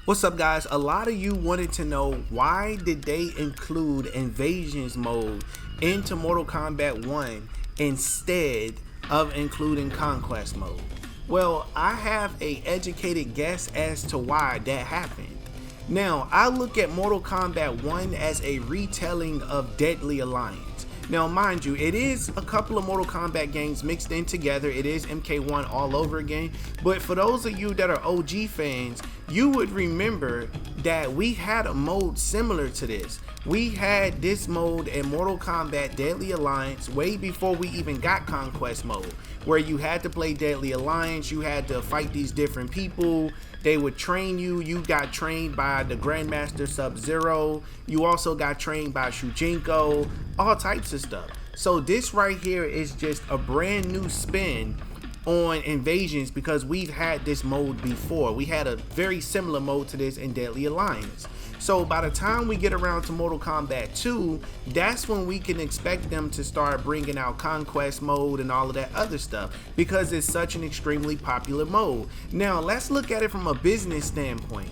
What's up, guys? A lot of you wanted to know, why did they include invasions mode into Mortal Kombat 1 instead of including conquest mode? Well, I have a educated guess as to why that happened. Now, I look at Mortal Kombat 1 as a retelling of Deadly Alliance. Now, mind you, it is a couple of Mortal Kombat games mixed in together. It is MK1 all over again. But for those of you that are OG fans, you would remember that we had a mode similar to this. We had this mode in Mortal Kombat Deadly Alliance way before we even got Conquest mode, where you had to play Deadly Alliance, you had to fight these different people, they would train you, you got trained by the Grandmaster Sub-Zero, you also got trained by Shujinko, all types of stuff. So this right here is just a brand new spin on invasions, because we've had this mode before. We had a very similar mode to this in Deadly Alliance. So by the time we get around to Mortal Kombat 2, that's when we can expect them to start bringing out Conquest mode and all of that other stuff, because it's such an extremely popular mode. Now let's look at it from a business standpoint.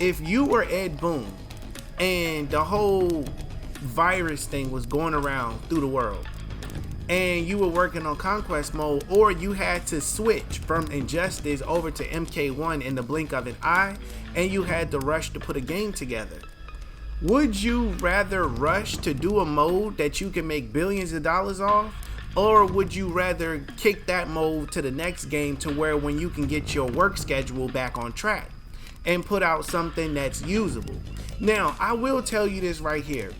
If you were Ed Boon and the whole virus thing was going around through the world, and you were working on Conquest mode, or you had to switch from Injustice over to MK1 in the blink of an eye, and you had to rush to put a game together, would you rather rush to do a mode that you can make billions of dollars off, or would you rather kick that mode to the next game to where when you can get your work schedule back on track and put out something that's usable? Now, I will tell you this right here.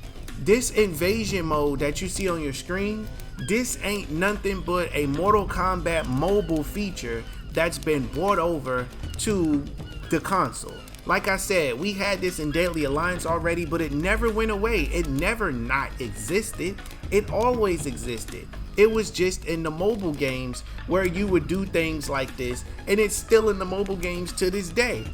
This invasion mode that you see on your screen, this ain't nothing but a Mortal Kombat mobile feature that's been brought over to the console. Like I said, we had this in Deadly Alliance already, but it never went away. It never not existed. It always existed. It was just in the mobile games where you would do things like this, and it's still in the mobile games to this day.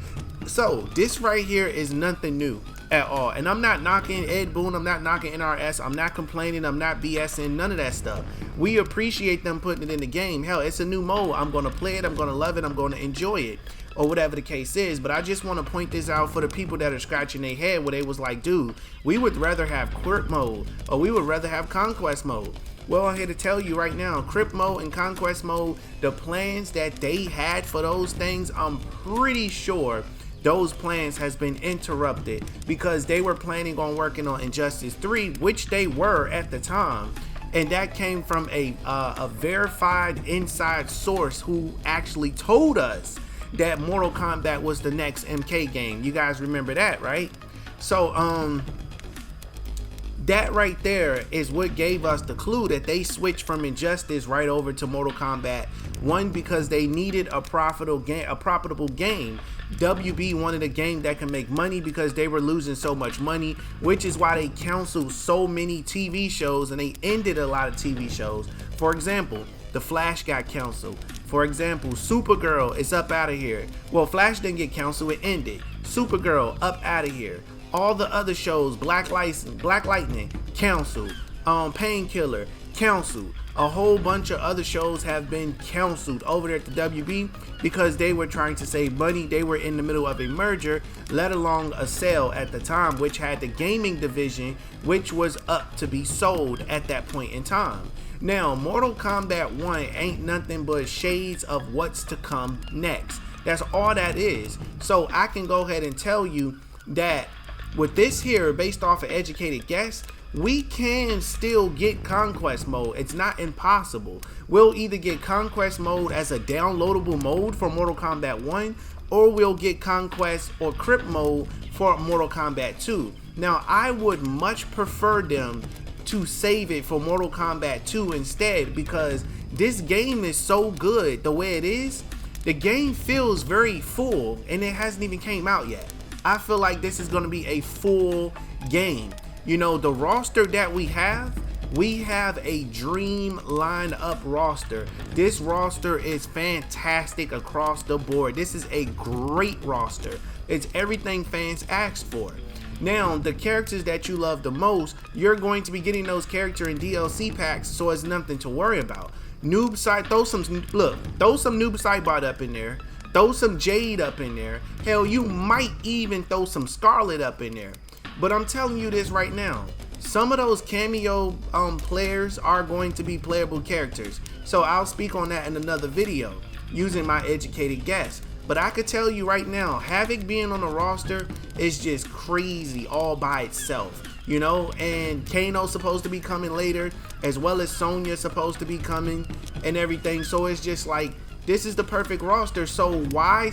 So this right here is nothing new at all. And I'm not knocking Ed Boon, I'm not knocking NRS, I'm not complaining, I'm not BSing, none of that stuff. We appreciate them putting it in the game. Hell, it's a new mode. I'm gonna play it, I'm gonna love it, I'm gonna enjoy it, or whatever the case is. But I just want to point this out for the people that are scratching their head where they was like, dude, we would rather have Krypt mode, or we would rather have Conquest mode. Well, I'm here to tell you right now, Krypt mode and Conquest mode, the plans that they had for those things, I'm pretty sure those plans has been interrupted, because they were planning on working on Injustice 3, which they were at the time, and that came from a verified inside source who actually told us that Mortal Kombat was the next MK game. You guys remember that, right? So that right there is what gave us the clue that they switched from Injustice right over to Mortal Kombat 1, because they needed a profitable game. WB wanted a game that can make money, because they were losing so much money, which is why they canceled so many TV shows and they ended a lot of TV shows. For example, The Flash got canceled. For example, Supergirl is up out of here. Well, Flash didn't get canceled, it ended. Supergirl up out of here. All the other shows, Black Lightning, canceled. Painkiller, canceled. A whole bunch of other shows have been canceled over there at the WB, because they were trying to save money. They were in the middle of a merger, let alone a sale at the time, which had the gaming division, which was up to be sold at that point in time. Now, Mortal Kombat 1 ain't nothing but shades of what's to come next. That's all that is. So I can go ahead and tell you that with this here, based off an educated guess, we can still get Conquest mode. It's not impossible. We'll either get Conquest mode as a downloadable mode for Mortal Kombat 1, or we'll get Conquest or Krypt mode for Mortal Kombat 2. Now, I would much prefer them to save it for Mortal Kombat 2 instead, because this game is so good the way it is. The game feels very full, and it hasn't even came out yet. I feel like this is going to be a full game. You know, the roster that we have a dream lineup roster. This roster is fantastic across the board. This is a great roster. It's everything fans asked for. Now, the characters that you love the most, you're going to be getting those character and DLC packs, so it's nothing to worry about. Noob side, throw some Noob Saibot up in there. Throw some Jade up in there. Hell, you might even throw some Scarlet up in there. But I'm telling you this right now. Some of those cameo players are going to be playable characters. So I'll speak on that in another video using my educated guess. But I could tell you right now, Havoc being on the roster is just crazy all by itself. You know, and Kano's supposed to be coming later, as well as Sonya's supposed to be coming and everything. So it's just like, this is the perfect roster. So why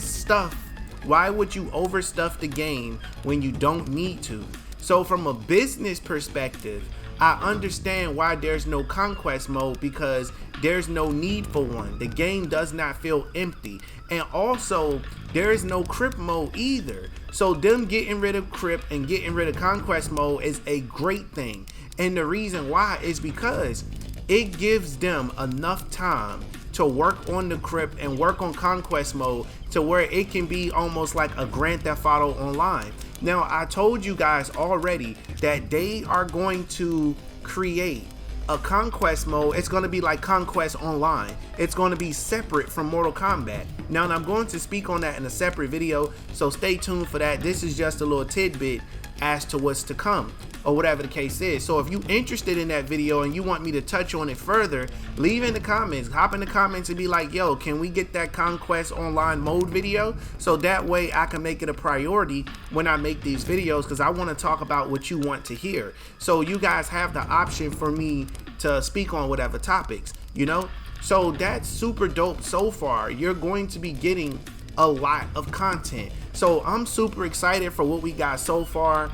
would you overstuff the game when you don't need to? So from a business perspective, I understand why there's no conquest mode, because there's no need for one. The game does not feel empty. And also, there is no Krypt mode either. So them getting rid of Krypt and getting rid of conquest mode is a great thing. And the reason why is because it gives them enough time to work on the Krypt and work on conquest mode to where it can be almost like a Grand Theft Auto Online. Now, I told you guys already that they are going to create a conquest mode. It's going to be like Conquest Online. It's going to be separate from Mortal Kombat. Now, and I'm going to speak on that in a separate video, so stay tuned for that. This is just a little tidbit as to what's to come, or whatever the case is. So if you're interested in that video and you want me to touch on it further, leave in the comments, hop in the comments and be like, yo, can we get that Conquest Online mode video? So that way I can make it a priority when I make these videos, because I want to talk about what you want to hear. So you guys have the option for me to speak on whatever topics, you know? So that's super dope so far. You're going to be getting a lot of content. So I'm super excited for what we got so far.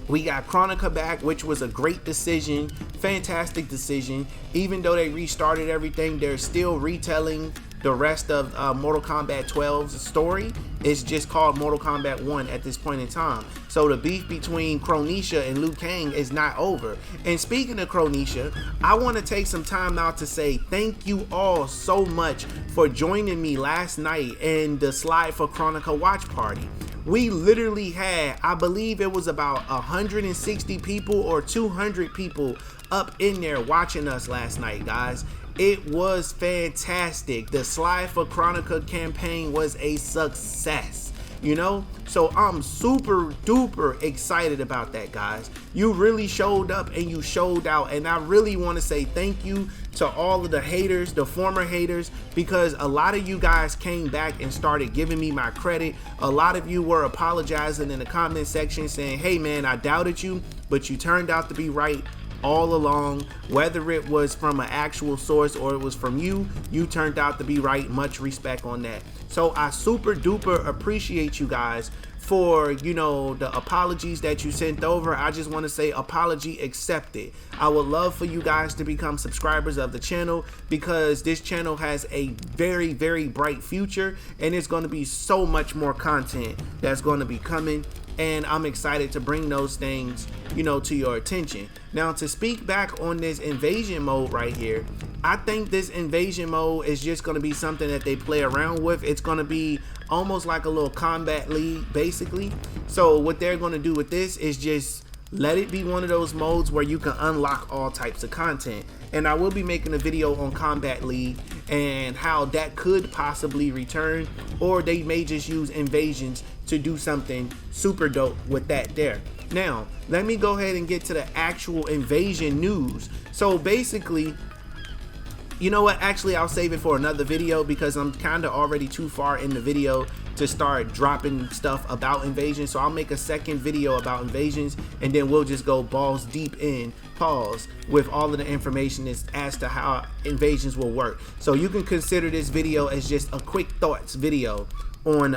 We got Chronica back, which was a great decision, fantastic decision. Even though they restarted everything, they're still retelling the rest of Mortal Kombat 12's story. It's just called Mortal Kombat 1 at this point in time. So the beef between Chronica and Liu Kang is not over. And speaking of Chronica, I want to take some time out to say thank you all so much for joining me last night in the Slide for Chronica watch party. We literally had, I believe it was about 160 people or 200 people up in there watching us last night, guys. It was fantastic. The Slide for Chronica campaign was a success, you know? So I'm super duper excited about that, guys. You really showed up and you showed out, and I really want to say thank you to all of the haters, the former haters, because a lot of you guys came back and started giving me my credit. A lot of you were apologizing in the comment section saying, hey man, I doubted you, but you turned out to be right all along. Whether it was from an actual source or it was from you, you turned out to be right. Much respect on that. So I super duper appreciate you guys for, you know, the apologies that you sent over. I just want to say apology accepted. I would love for you guys to become subscribers of the channel, because this channel has a very, very bright future, and it's going to be so much more content that's going to be coming. And I'm excited to bring those things, you know, to your attention. Now, to speak back on this invasion mode right here, I think this invasion mode is just going to be something that they play around with. It's going to be almost like a little combat league, basically. So what they're going to do with this is just let it be one of those modes where you can unlock all types of content. And I will be making a video on Combat League and how that could possibly return, or they may just use invasions to do something super dope with that there. Now, let me go ahead and get to the actual invasion news. So basically, you know what, actually I'll save it for another video, because I'm kind of already too far in the video to start dropping stuff about invasions. So I'll make a second video about invasions, and then we'll just go balls deep in, pause, with all of the information as to how invasions will work. So you can consider this video as just a quick thoughts video on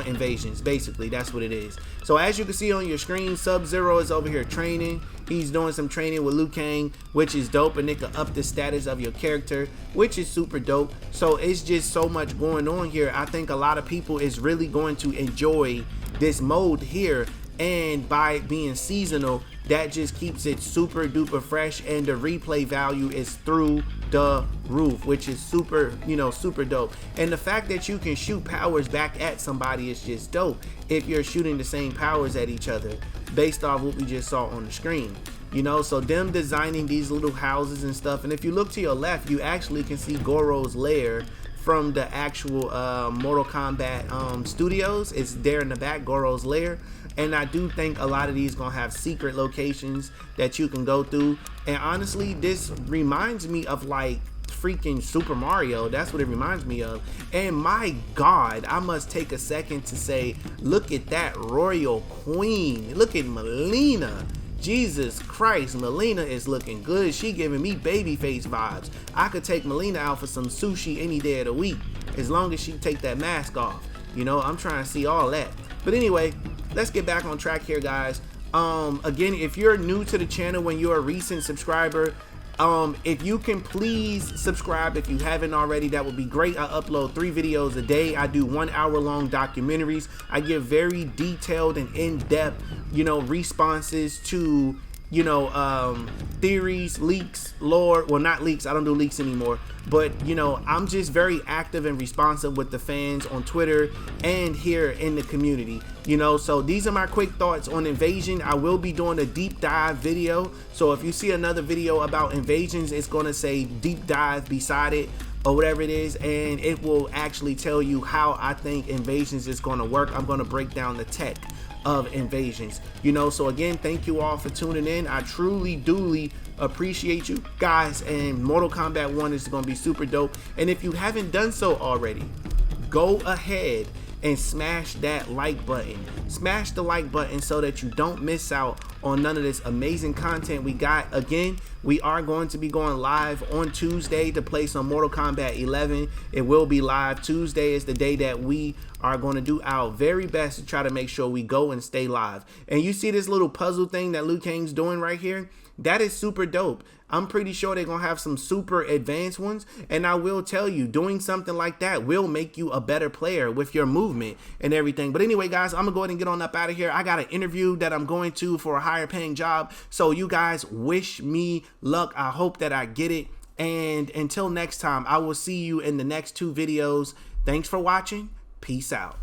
invasions. Basically, that's what it is. So as you can see on your screen, Sub-Zero is over here training. He's doing some training with Liu Kang, which is dope, and it can up the status of your character, which is super dope. So it's just so much going on here. I think a lot of people is really going to enjoy this mode here, and by it being seasonal, that just keeps it super duper fresh, and the replay value is through the roof, which is super, you know, super dope. And the fact that you can shoot powers back at somebody is just dope if you're shooting the same powers at each other, based off what we just saw on the screen, you know. So them designing these little houses and stuff, and if you look to your left, you actually can see Goro's lair from the actual Mortal Kombat studios. It's there in the back, Goro's lair. And I do think a lot of these gonna have secret locations that you can go through. And honestly, this reminds me of like freaking Super Mario. That's what it reminds me of. And my God, I must take a second to say, look at that royal queen. Look at Melina. Jesus Christ, Melina is looking good. She giving me babyface vibes. I could take Melina out for some sushi any day of the week, as long as she take that mask off. You know, I'm trying to see all that. But anyway, let's get back on track here, guys. Again, if you're new to the channel, when you're a recent subscriber, if you can please subscribe if you haven't already, that would be great. I upload 3 videos a day. I do 1 hour long documentaries. I give very detailed and in-depth, you know, responses to, you know, theories, leaks, lore. Well, not leaks. I don't do leaks anymore. But, you know, I'm just very active and responsive with the fans on Twitter and here in the community. You know, so these are my quick thoughts on Invasion. I will be doing a deep dive video. So if you see another video about Invasions, it's going to say deep dive beside it or whatever it is. And it will actually tell you how I think Invasions is going to work. I'm going to break down the tech of Invasions, you know. So again, thank you all for tuning in. I truly duly appreciate you guys, and Mortal Kombat 1 is going to be super dope. And if you haven't done so already, go ahead and smash that like button. Smash the like button so that you don't miss out on none of this amazing content we got. Again, we are going to be going live on Tuesday to play some Mortal Kombat 11. It will be live. Tuesday is the day that we are going to do our very best to try to make sure we go and stay live. And you see this little puzzle thing that Liu Kang's doing right here? That is super dope. I'm pretty sure they're going to have some super advanced ones. And I will tell you, doing something like that will make you a better player with your movement and everything. But anyway, guys, I'm going to go ahead and get on up out of here. I got an interview that I'm going to for a higher paying job. So you guys wish me luck. I hope that I get it. And until next time, I will see you in the next 2 videos. Thanks for watching. Peace out.